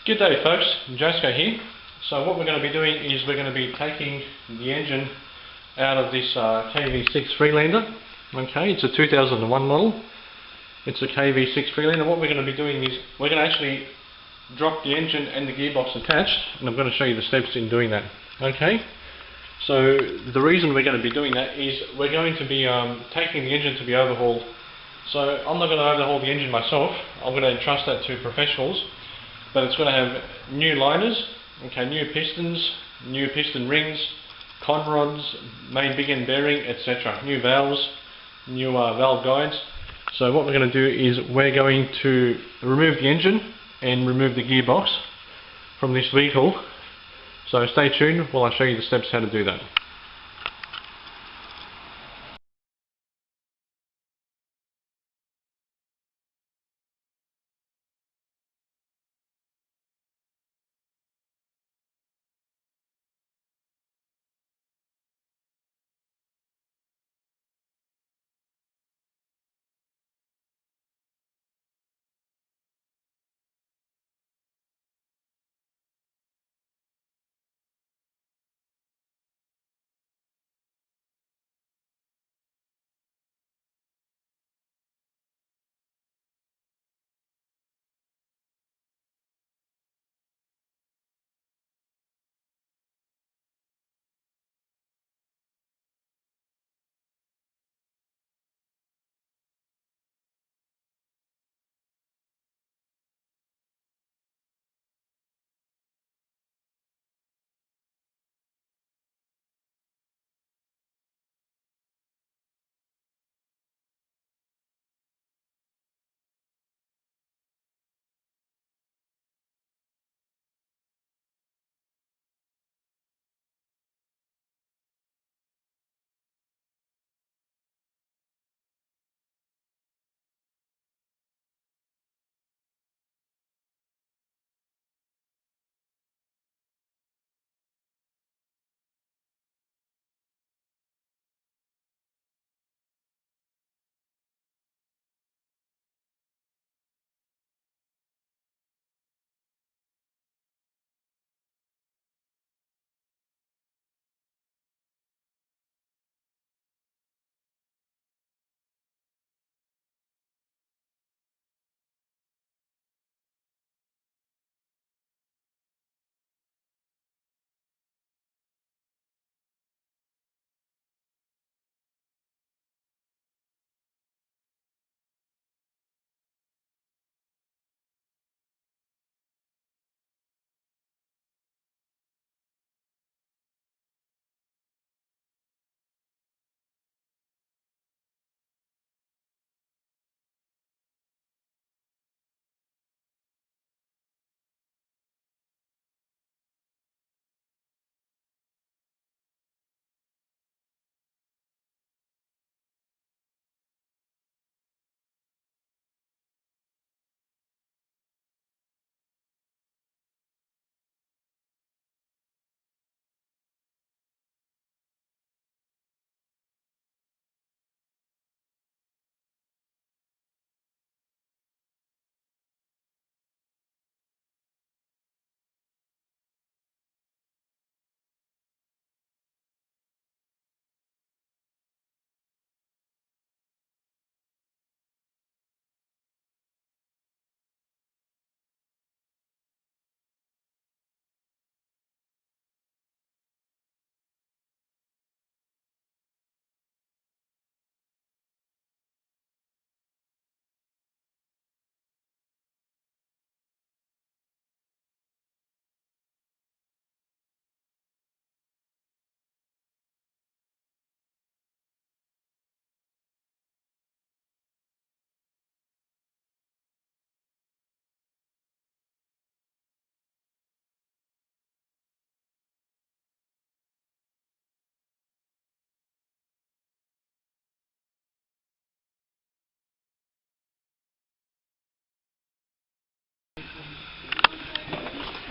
Good day folks, Jasco here. So what we're going to be doing is we're going to be taking the engine out of this KV6 Freelander. Okay, it's a 2001 model. It's a KV6 Freelander. What we're going to be doing is we're going to actually drop the engine and the gearbox attached, and I'm going to show you the steps in doing that. Okay, so the reason we're going to be doing that is we're going to be taking the engine to be overhauled. So I'm not going to overhaul the engine myself. I'm going to entrust that to professionals. But it's going to have new liners, okay, new pistons, new piston rings, con rods, main big end bearing, etc. New valves, new valve guides. So what we're going to do is we're going to remove the engine and remove the gearbox from this vehicle. So stay tuned while I show you the steps how to do that.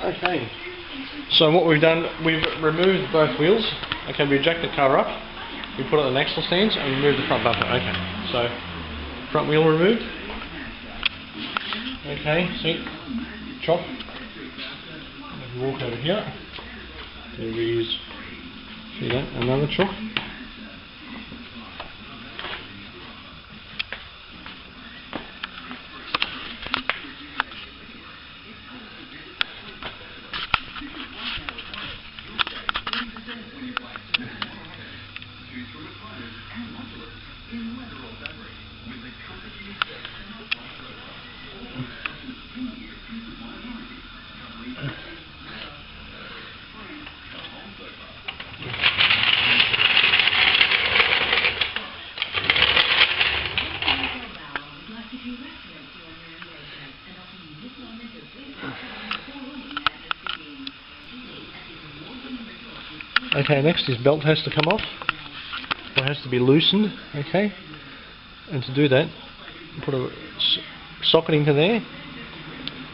Okay, so what we've done, we've removed both wheels. Okay, we jacked the car up, we put it on the axle stands and removed the front bumper. Okay, so front wheel removed. Okay, seat, chop, walk over here. There is, see that, another chook. Okay, next his belt has to come off. It has to be loosened, okay? And to do that, put a socket into there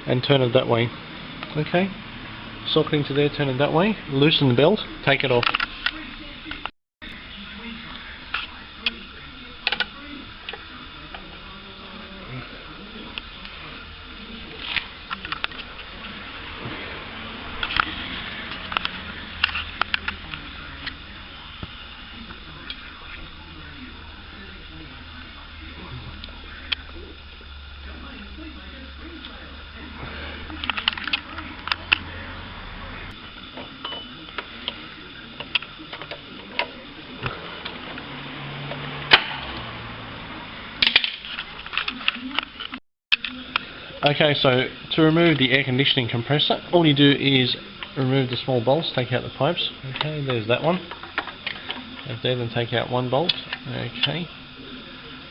and turn it that way. Okay? Socket into there, turn it that way, loosen the belt, take it off. Okay, so to remove the air conditioning compressor, all you do is remove the small bolts, take out the pipes. Okay, there's that one. Right there, then take out one bolt. Okay,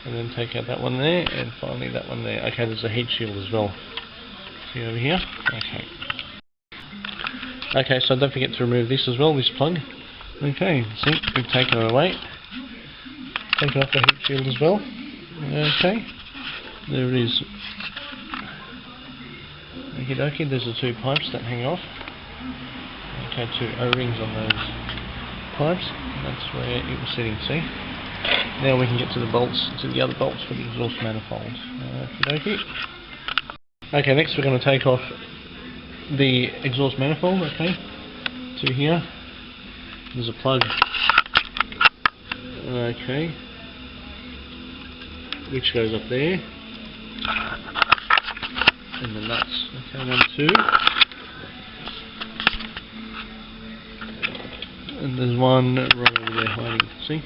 and then take out that one there, and finally that one there. Okay, there's a heat shield as well. See over here? Okay. Okay, so don't forget to remove this as well, this plug. Okay, see, we've taken it away. Taken off the heat shield as well. Okay, there it is. Okie dokie, there's the two pipes that hang off. Okay, two O-rings on those pipes. That's where it was sitting, see? Now we can get to the bolts, to the other bolts for the exhaust manifold. Okie dokie. Okay, next we're going to take off the exhaust manifold, okay, to here. There's a plug, okay, which goes up there. And the nuts, okay, 1, 2, and there's one right over there hiding, see?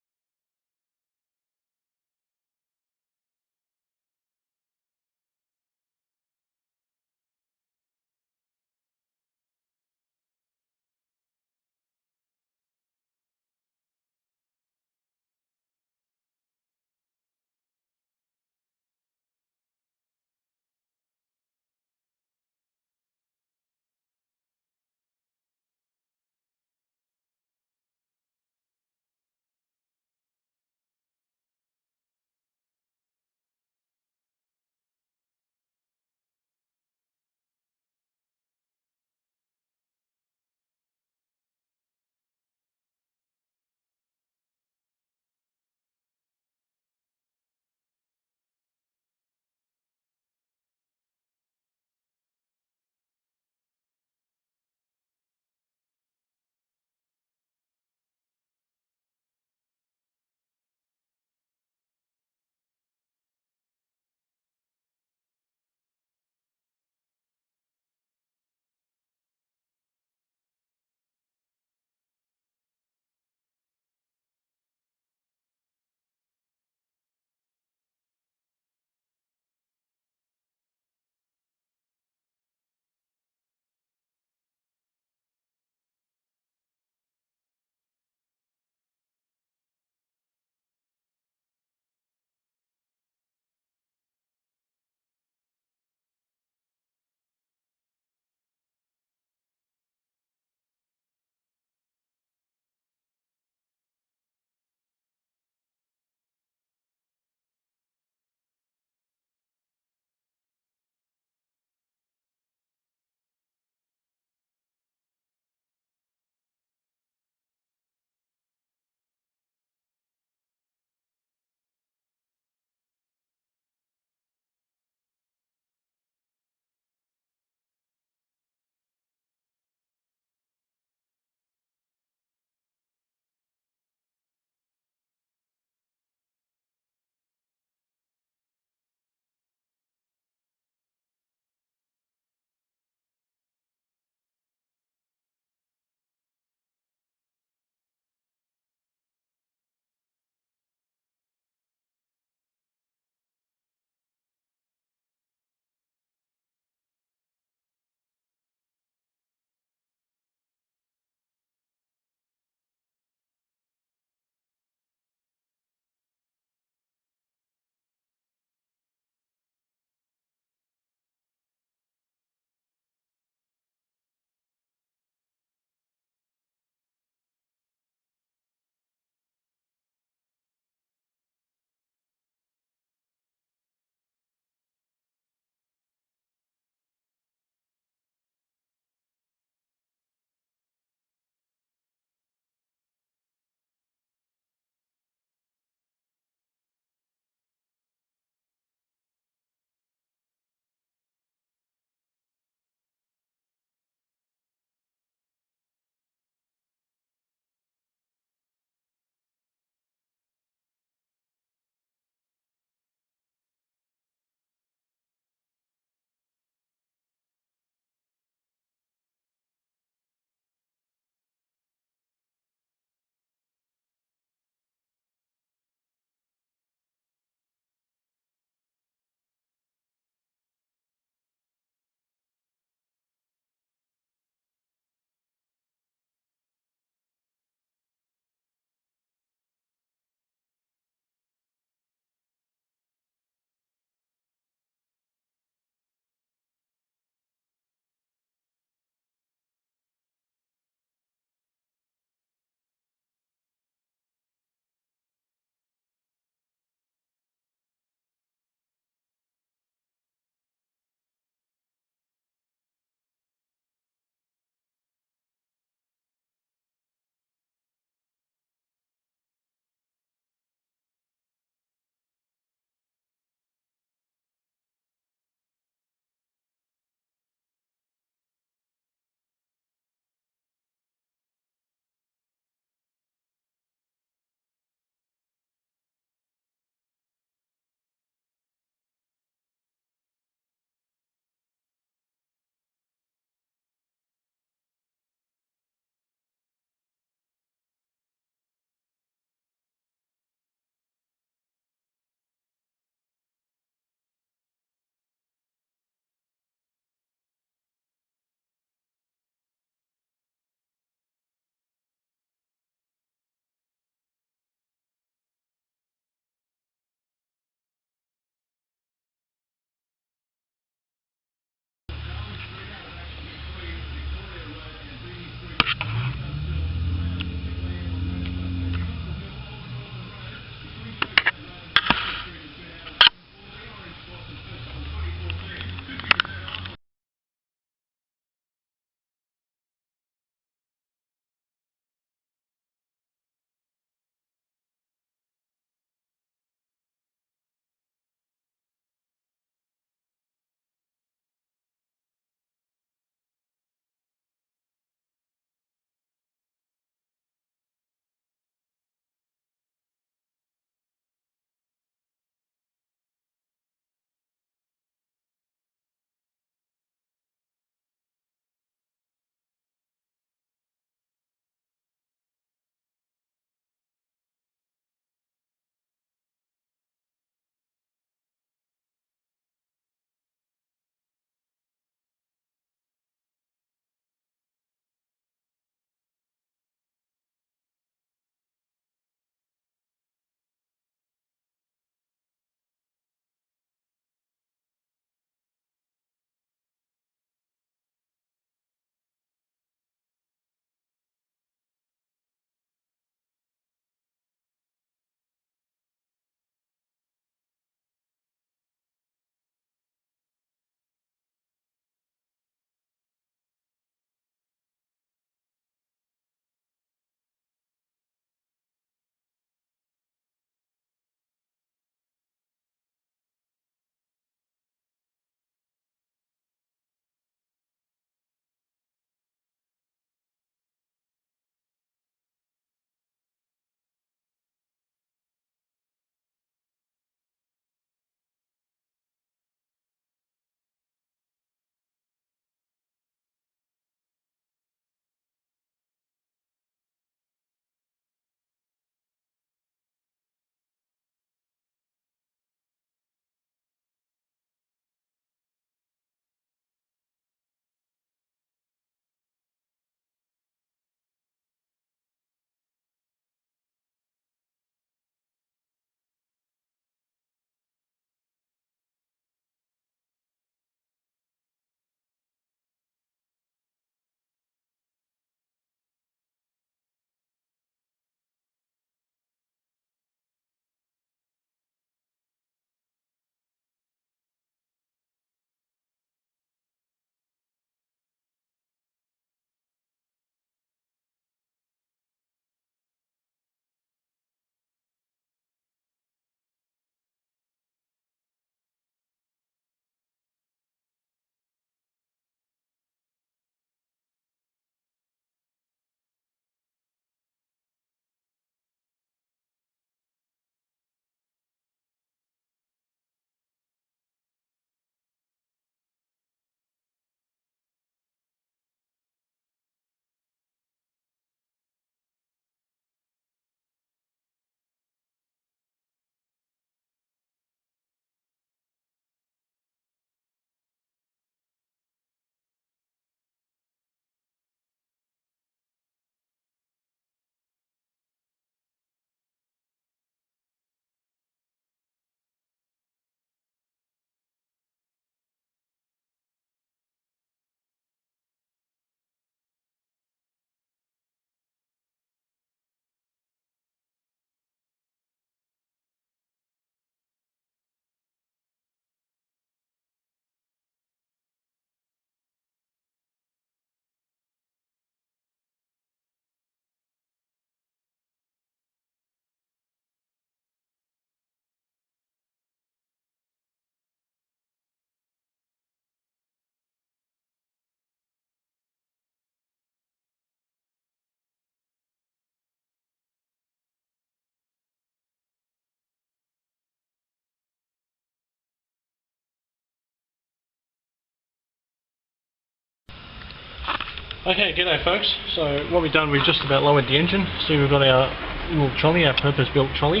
Okay, g'day folks. So what we've done, we've just about lowered the engine. See, we've got our little trolley, our purpose-built trolley.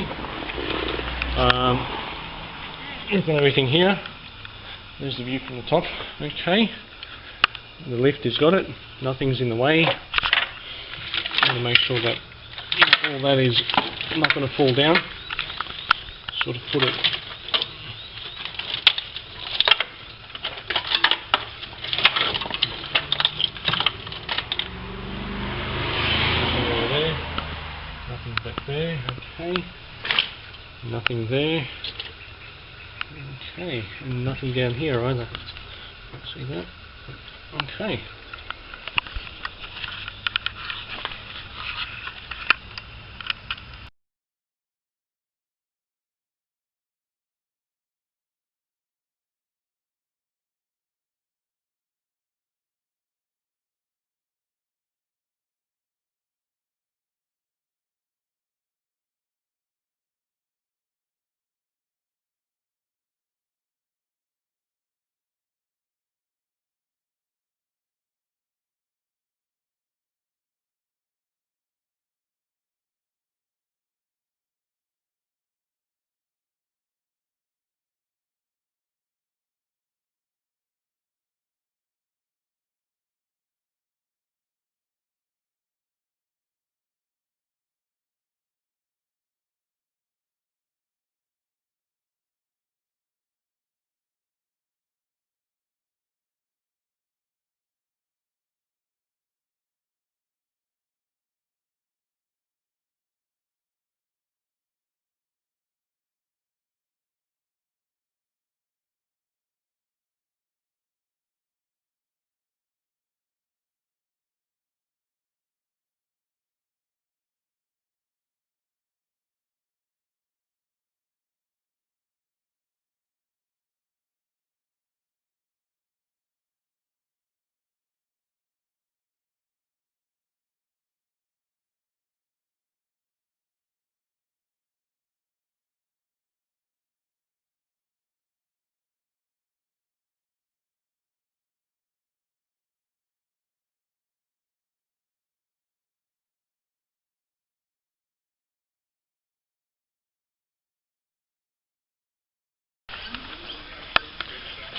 We've got everything here. There's the view from the top. Okay. The lift has got it. Nothing's in the way. I'm going to make sure that all that is not going to fall down. Sort of put it nothing back there, okay. Nothing there. Okay, and nothing down here either. See that? Okay.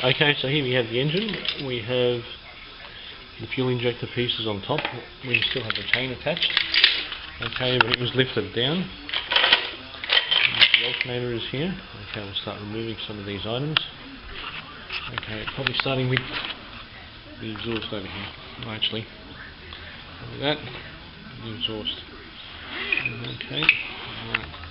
Okay, so here we have the engine. We have the fuel injector pieces on top. We still have the chain attached. Okay, but it was lifted down. The alternator is here. Okay, we'll start removing some of these items. Okay, probably starting with the exhaust over here. Oh, actually, look at that, the exhaust. Okay. Right.